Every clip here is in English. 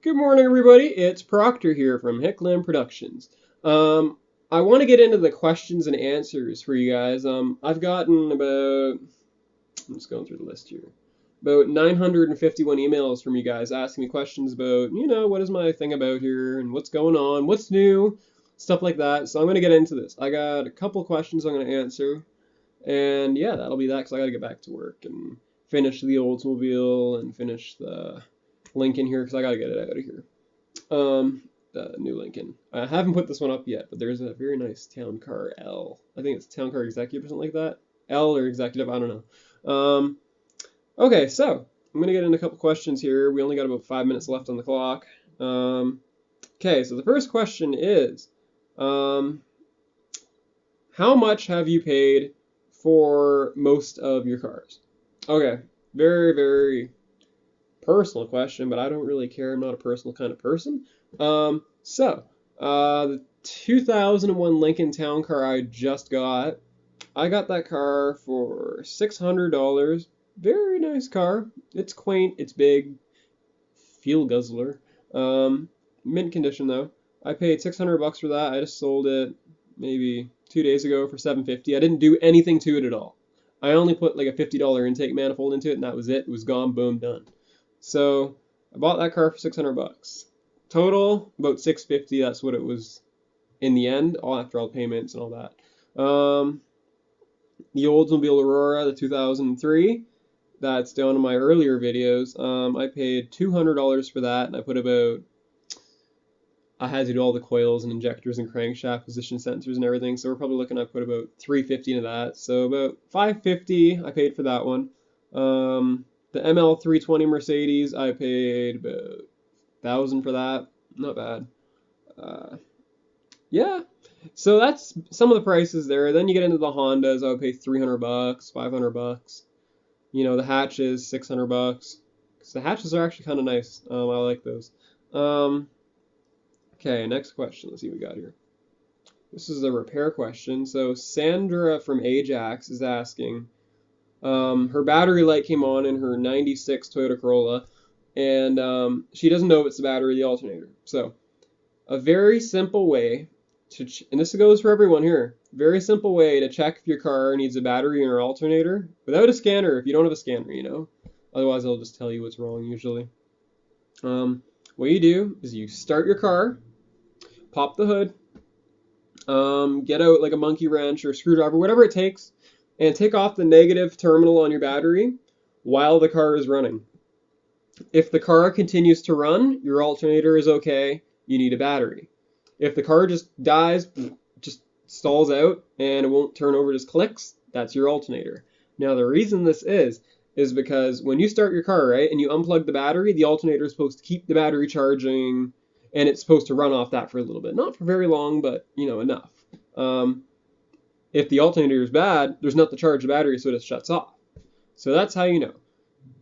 Good morning, everybody. It's Proctor here from Hickland Productions. I want to get into the questions and answers for you guys. I've gotten about, I'm just going through the list here, about 951 emails from you guys asking me questions about, what is my thing about here and what's going on, what's new, stuff like that. So I'm going to get into this. I got a couple questions I'm going to answer, and yeah, that'll be that because I got to get back to work and finish the Oldsmobile and finish the Lincoln here because I got to get it out of here. The new Lincoln. I haven't put this one up yet, but there's a very nice Town Car L. I think it's Town Car Executive or something like that. L or Executive, I don't know. Okay, so I'm gonna get into a couple questions here. We only got about 5 minutes left on the clock. Okay, so the first question is, how much have you paid for most of your cars? Okay, very, very personal question, but I don't really care. I'm not a personal kind of person. The 2001 Lincoln Town Car I just got, I got that car for $600. Very nice car. It's quaint, it's big, fuel guzzler. Mint condition though. I paid $600 for that. I just sold it maybe 2 days ago for $750. I didn't do anything to it at all. I only put like a $50 intake manifold into it, and that was it. It was gone, boom, done. So I bought that car for $600. Total about $650. That's what it was in the end, all after all payments and all that. The Oldsmobile Aurora, the 2003. That's down in my earlier videos. I paid $200 for that, and I had to do all the coils and injectors and crankshaft position sensors and everything. So we're probably looking at put about $350 into that. So about $550 I paid for that one. The ML320 Mercedes, I paid about $1,000 for that. Not bad. Yeah. So that's some of the prices there. Then you get into the Hondas. I would pay $300, $500. The hatches, $600. Because the hatches are actually kind of nice. I like those. Okay, next question. Let's see what we got here. This is a repair question. So Sandra from Ajax is asking, her battery light came on in her 96 Toyota Corolla, and she doesn't know if it's the battery or the alternator. So a very simple way and this goes for everyone here, very simple way to check if your car needs a battery or an alternator without a scanner, if you don't have a scanner, Otherwise, they'll just tell you what's wrong usually. What you do is you start your car, pop the hood, get out like a monkey wrench or screwdriver, whatever it takes, and take off the negative terminal on your battery while the car is running. If the car continues to run, your alternator is okay, you need a battery. If the car just dies, just stalls out, and it won't turn over, just clicks, that's your alternator. Now the reason this is because when you start your car, right, and you unplug the battery, the alternator is supposed to keep the battery charging, and it's supposed to run off that for a little bit. Not for very long, but, enough. If the alternator is bad, there's nothing to charge the battery, so it just shuts off. So that's how you know.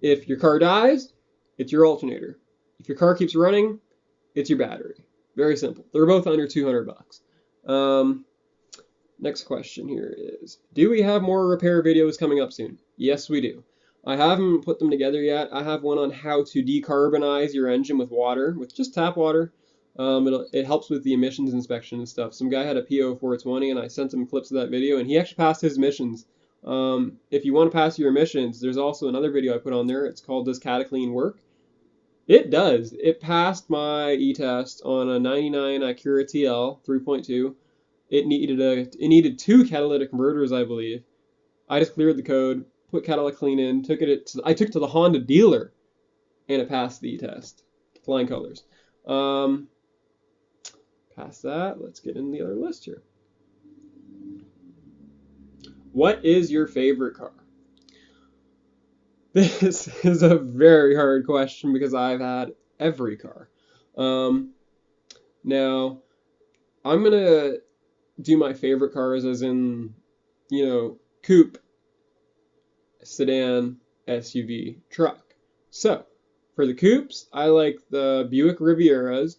If your car dies, it's your alternator. If your car keeps running, it's your battery. Very simple. They're both under $200. Next question here is, do we have more repair videos coming up soon? Yes, we do. I haven't put them together yet. I have one on how to decarbonize your engine with water, with just tap water. It helps with the emissions inspection and stuff. Some guy had a PO 420, and I sent him clips of that video, and he actually passed his emissions. If you want to pass your emissions, there's also another video I put on there. It's called Does Cataclean Work? It does. It passed my e-test on a 99 Acura TL 3.2. It needed 2 catalytic converters, I believe. I just cleared the code, put Catalytic Clean in, I took it to the Honda dealer, and it passed the e-test. Flying colors. Past that, let's get in the other list here. What is your favorite car? This is a very hard question because I've had every car. Now, I'm going to do my favorite cars as in, coupe, sedan, SUV, truck. So, for the coupes, I like the Buick Rivieras.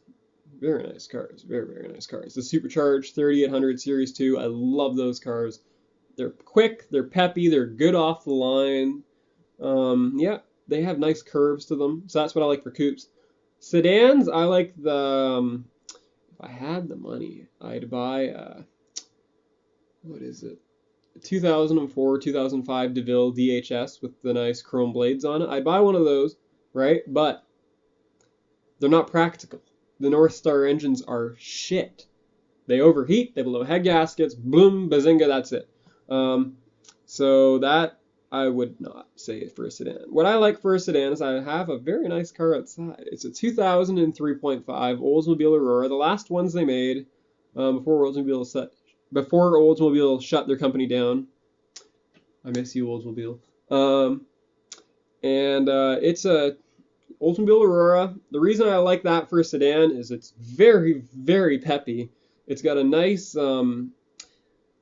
Very nice cars. Very, very nice cars. The supercharged 3800 Series 2. I love those cars. They're quick, they're peppy, they're good off the line. Yeah, they have nice curves to them, so that's what I like for coupes. Sedans, I like the, if I had the money, I'd buy, what is it? 2004, 2005 DeVille DHS with the nice chrome blades on it. I'd buy one of those, right? But they're not practical. The North Star engines are shit. They overheat, they blow head gaskets, boom, bazinga, that's it. So that I would not say for a sedan. What I like for a sedan is I have a very nice car outside. It's a 2003.5 Oldsmobile Aurora, the last ones they made before Oldsmobile shut their company down. I miss you, Oldsmobile. It's a Oldsmobile Aurora. The reason I like that for a sedan is it's very, very peppy. It's got a nice,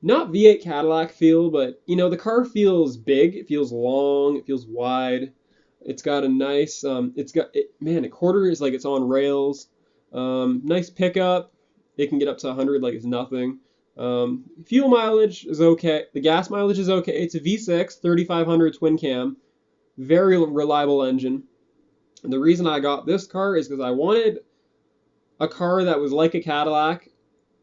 not V8 Cadillac feel, but you know, the car feels big. It feels long. It feels wide. It's got a nice, man, a quarter is like it's on rails. Nice pickup. It can get up to 100 like it's nothing. Fuel mileage is okay. The gas mileage is okay. It's a V6, 3500 twin cam. Very reliable engine. And the reason I got this car is because I wanted a car that was like a Cadillac,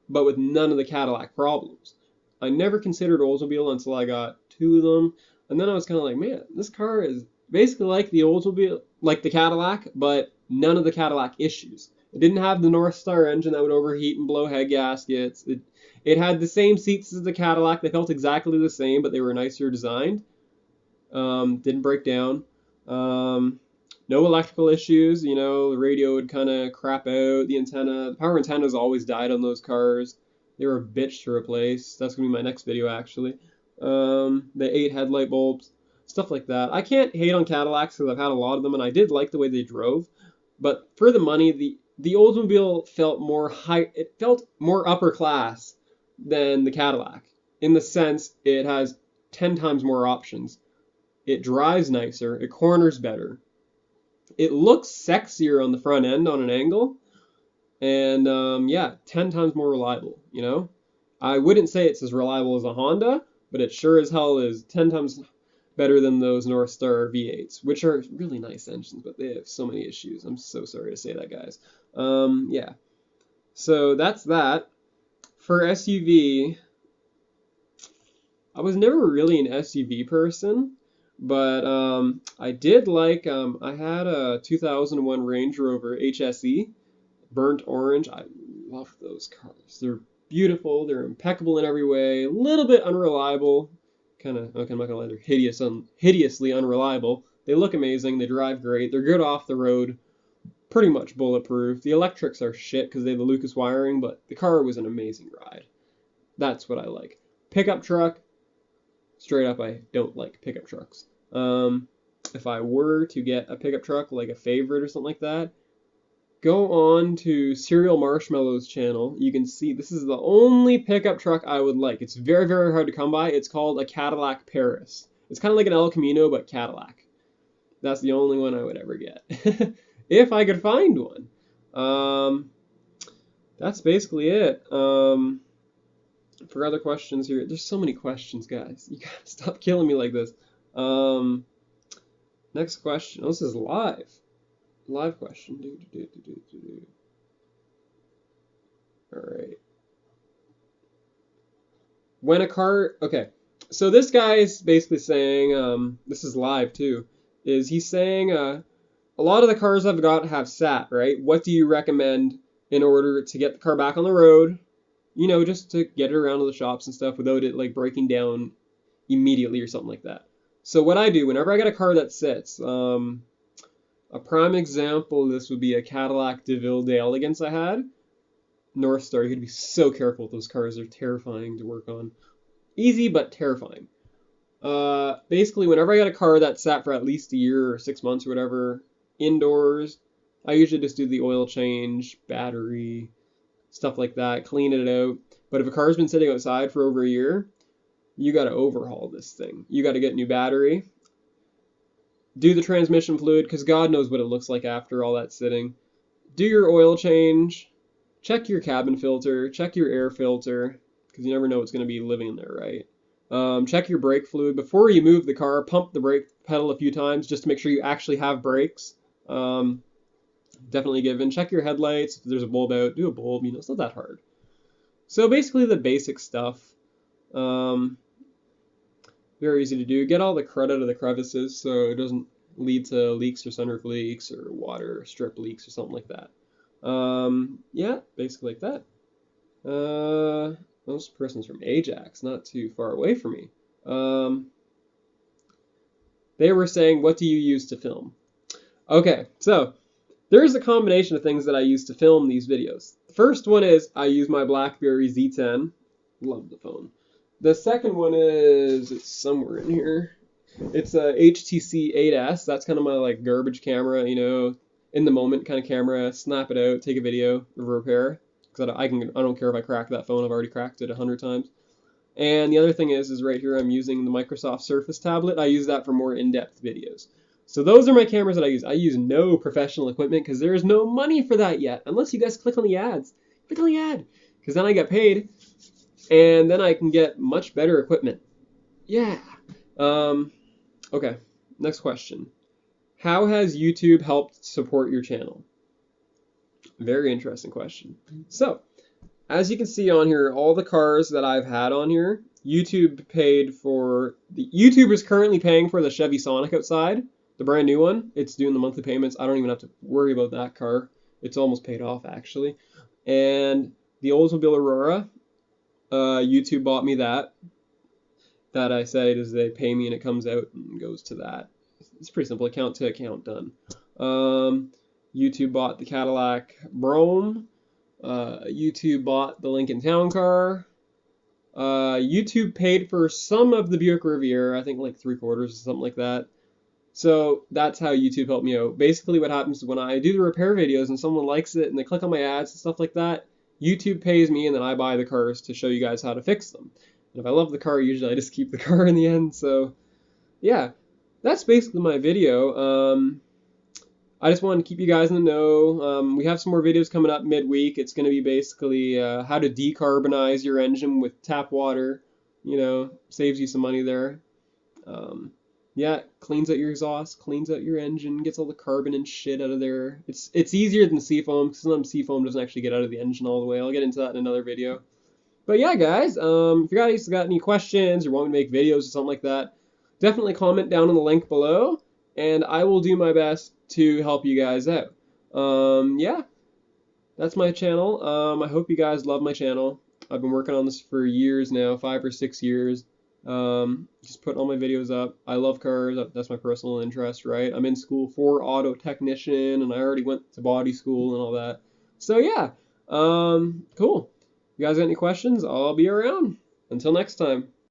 but with none of the Cadillac problems. I never considered Oldsmobile until I got two of them, and then I was kind of like, man, this car is basically like the Oldsmobile, like the Cadillac, but none of the Cadillac issues. It didn't have the North Star engine that would overheat and blow head gaskets. It had the same seats as the Cadillac. They felt exactly the same, but they were nicer designed. Didn't break down. No electrical issues. You know, the radio would kind of crap out. The power antennas always died on those cars. They were a bitch to replace. That's going to be my next video, actually. The 8 headlight bulbs, stuff like that. I can't hate on Cadillacs because I've had a lot of them, and I did like the way they drove. But for the money, the Oldsmobile felt more high. It felt more upper class than the Cadillac, in the sense it has 10 times more options. It drives nicer. It corners better. It looks sexier on the front end on an angle. And yeah, 10 times more reliable, you know? I wouldn't say it's as reliable as a Honda, but it sure as hell is 10 times better than those North Star V8s, which are really nice engines, but they have so many issues. I'm so sorry to say that, guys. Yeah. So that's that. For SUV, I was never really an SUV person, but I did like, I had a 2001 Range Rover HSE. Burnt orange. I love those cars. They're beautiful. They're impeccable in every way. A little bit unreliable. Okay, I'm not gonna lie. They're hideously unreliable. They look amazing. They drive great. They're good off the road. Pretty much bulletproof. The electrics are shit because they have the Lucas wiring, but the car was an amazing ride. That's what I like. Pickup truck. Straight up, I don't like pickup trucks. If I were to get a pickup truck, like a favorite or something like that, go on to Serial Marshmallow's channel. You can see this is the only pickup truck I would like. It's very, very hard to come by. It's called a Cadillac Paris. It's kind of like an El Camino, but Cadillac. That's the only one I would ever get. If I could find one. That's basically it. For other questions here, there's so many questions, guys. You gotta stop killing me like this. Next question. Oh, this is live. Live question. Alright. When a car... Okay. So this guy is basically saying, this is live too, is he's saying, a lot of the cars I've got have sat, right? What do you recommend in order to get the car back on the road? You know, just to get it around to the shops and stuff without it, like, breaking down immediately or something like that. So what I do, whenever I get a car that sits, a prime example of this would be a Cadillac DeVille de Elegance I had. North Star, you had to be so careful with those cars. They're terrifying to work on. Easy, but terrifying. Basically, whenever I got a car that sat for at least a year or 6 months or whatever, indoors, I usually just do the oil change, battery, stuff like that, clean it out. But if a car's been sitting outside for over a year, you got to overhaul this thing. You got to get a new battery. Do the transmission fluid, because God knows what it looks like after all that sitting. Do your oil change. Check your cabin filter. Check your air filter, because you never know what's going to be living in there, right? Check your brake fluid. Before you move the car, pump the brake pedal a few times just to make sure you actually have brakes. definitely given. Check your headlights. If there's a bulb out, do a bulb. You know, it's not that hard. So basically the basic stuff. Um, Very easy to do. Get all the crud out of the crevices so it doesn't lead to leaks or sunroof leaks or water strip leaks or something like that. Yeah, basically like that. This person's from Ajax, not too far away from me. They were saying, what do you use to film? Okay, so there's a combination of things that I use to film these videos. The first one is I use my BlackBerry Z10. Love the phone. The second one is, it's somewhere in here. It's a HTC 8S. That's kind of my like garbage camera, you know, in the moment kind of camera. Snap it out, take a video of a repair. Because I don't care if I crack that phone. I've already cracked it 100 times. And the other thing is right here I'm using the Microsoft Surface tablet. I use that for more in-depth videos. So those are my cameras that I use. I use no professional equipment because there is no money for that yet. Unless you guys click on the ads. Click on the ad. Because then I get paid. And then I can get much better equipment. Yeah. Okay. Next question. How has YouTube helped support your channel? Very interesting question. So, as you can see on here, all the cars that I've had on here, YouTube paid for. YouTube is currently paying for the Chevy Sonic outside, the brand new one. It's doing the monthly payments. I don't even have to worry about that car. It's almost paid off, actually. And the Oldsmobile Aurora, YouTube bought me that. That I said is they pay me and it comes out and goes to that. It's pretty simple, account to account done. YouTube bought the Cadillac Brougham. YouTube bought the Lincoln Town Car. YouTube paid for some of the Buick Riviera, I think like 3/4 or something like that. So that's how YouTube helped me out. Basically what happens is when I do the repair videos and someone likes it and they click on my ads and stuff like that, YouTube pays me and then I buy the cars to show you guys how to fix them. And if I love the car, usually I just keep the car in the end. So yeah, that's basically my video. I just wanted to keep you guys in the know. We have some more videos coming up midweek. It's going to be basically how to decarbonize your engine with tap water. You know, saves you some money there. Yeah, cleans out your exhaust, cleans out your engine, gets all the carbon and shit out of there. It's easier than seafoam because sometimes seafoam doesn't actually get out of the engine all the way. I'll get into that in another video. But yeah, guys, if you guys got any questions or want me to make videos or something like that, definitely comment down in the link below, and I will do my best to help you guys out. Yeah, that's my channel. I hope you guys love my channel. I've been working on this for years now, 5 or 6 years. Just putting all my videos up. I love cars. That's my personal interest, right? I'm in school for auto technician, and I already went to body school and all that. So yeah, cool. You guys got any questions? I'll be around. Until next time.